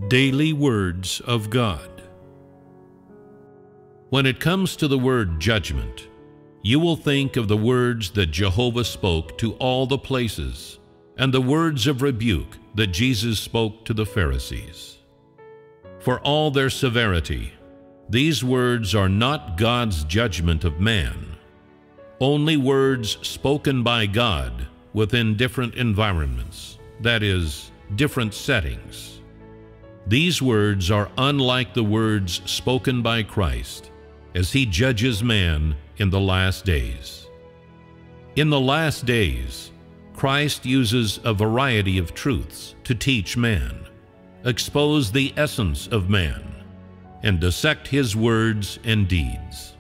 Daily Words of God. When it comes to the word judgment, you will think of the words that Jehovah spoke to all the places, and the words of rebuke that Jesus spoke to the Pharisees. For all their severity, these words are not God's judgment of man, only words spoken by God within different environments, that is, different settings. These words are unlike the words spoken by Christ as he judges man in the last days. In the last days, Christ uses a variety of truths to teach man, expose the essence of man, and dissect his words and deeds.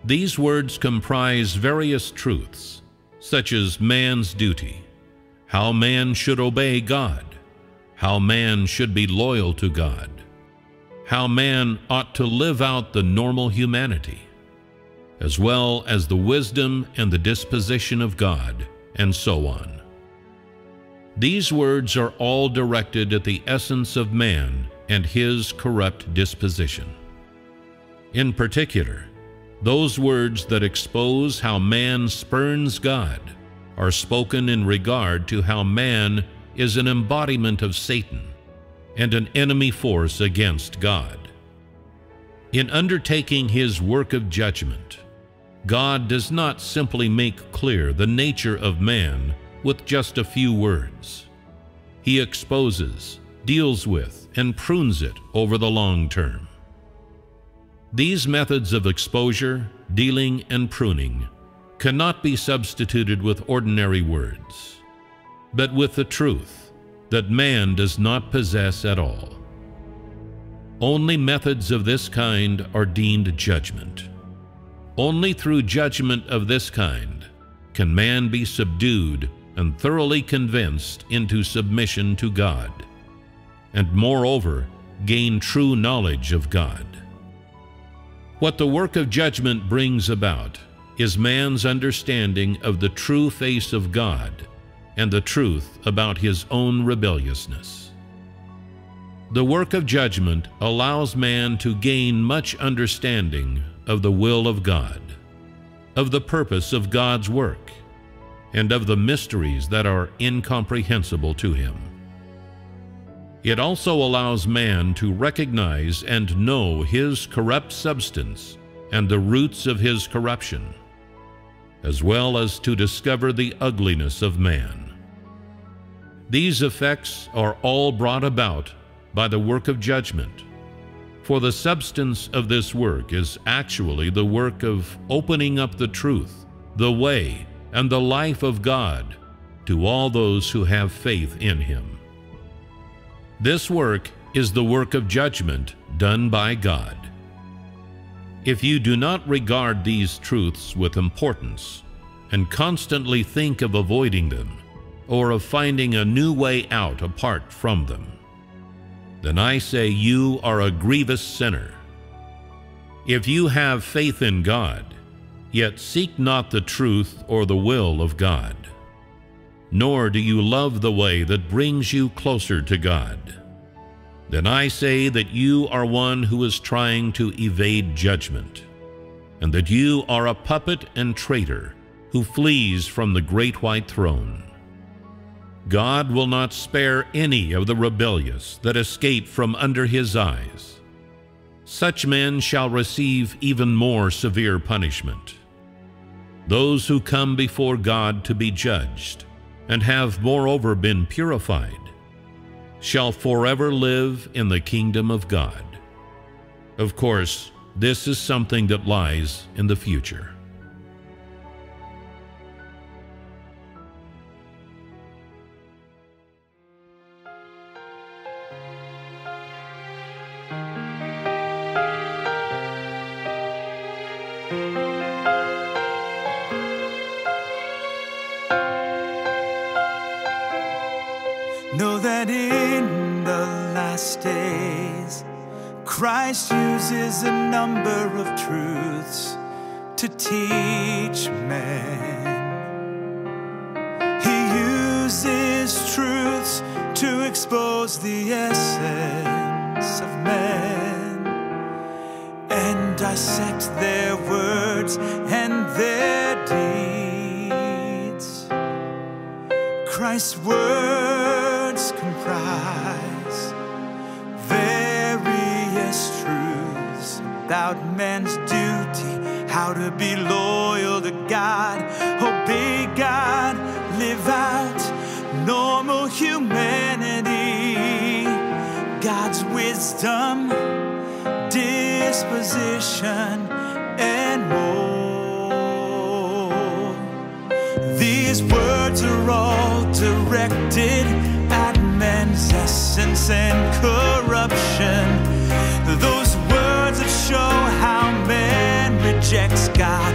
These words comprise various truths, such as man's duty, how man should obey God, how man should be loyal to God, how man ought to live out the normal humanity, as well as the wisdom and the disposition of God, and so on. These words are all directed at the essence of man and his corrupt disposition. In particular, those words that expose how man spurns God are spoken in regard to how man is an embodiment of Satan and an enemy force against God. In undertaking his work of judgment, God does not simply make clear the nature of man with just a few words. He exposes, deals with, and prunes it over the long term. These methods of exposure, dealing, and pruning cannot be substituted with ordinary words, but with the truth that man does not possess at all. Only methods of this kind are deemed judgment. Only through judgment of this kind can man be subdued and thoroughly convinced into submission to God, and moreover, gain true knowledge of God. What the work of judgment brings about is man's understanding of the true face of God and the truth about his own rebelliousness. The work of judgment allows man to gain much understanding of the will of God, of the purpose of God's work, and of the mysteries that are incomprehensible to him. It also allows man to recognize and know his corrupt substance and the roots of his corruption, as well as to discover the ugliness of man. These effects are all brought about by the work of judgment, for the substance of this work is actually the work of opening up the truth, the way, and the life of God to all those who have faith in him. This work is the work of judgment done by God. If you do not regard these truths with importance and constantly think of avoiding them or of finding a new way out apart from them, then I say you are a grievous sinner. If you have faith in God, yet seek not the truth or the will of God, nor do you love the way that brings you closer to God, then I say that you are one who is trying to evade judgment, and that you are a puppet and traitor who flees from the great white throne. God will not spare any of the rebellious that escape from under his eyes. Such men shall receive even more severe punishment. Those who come before God to be judged, and have moreover been purified, shall forever live in the kingdom of God. Of course, this is something that lies in the future. Know that in the last days, Christ uses a number of truths to teach men. He uses deepest truths to expose the essence of men and dissect their words and their deeds. Christ's words comprise various truths about man's duty, how to be loyal to God, obey God, live out normal humanity, God's wisdom, disposition, and more. These words are all directed at man's essence and corruption. Those words that show how man rejects God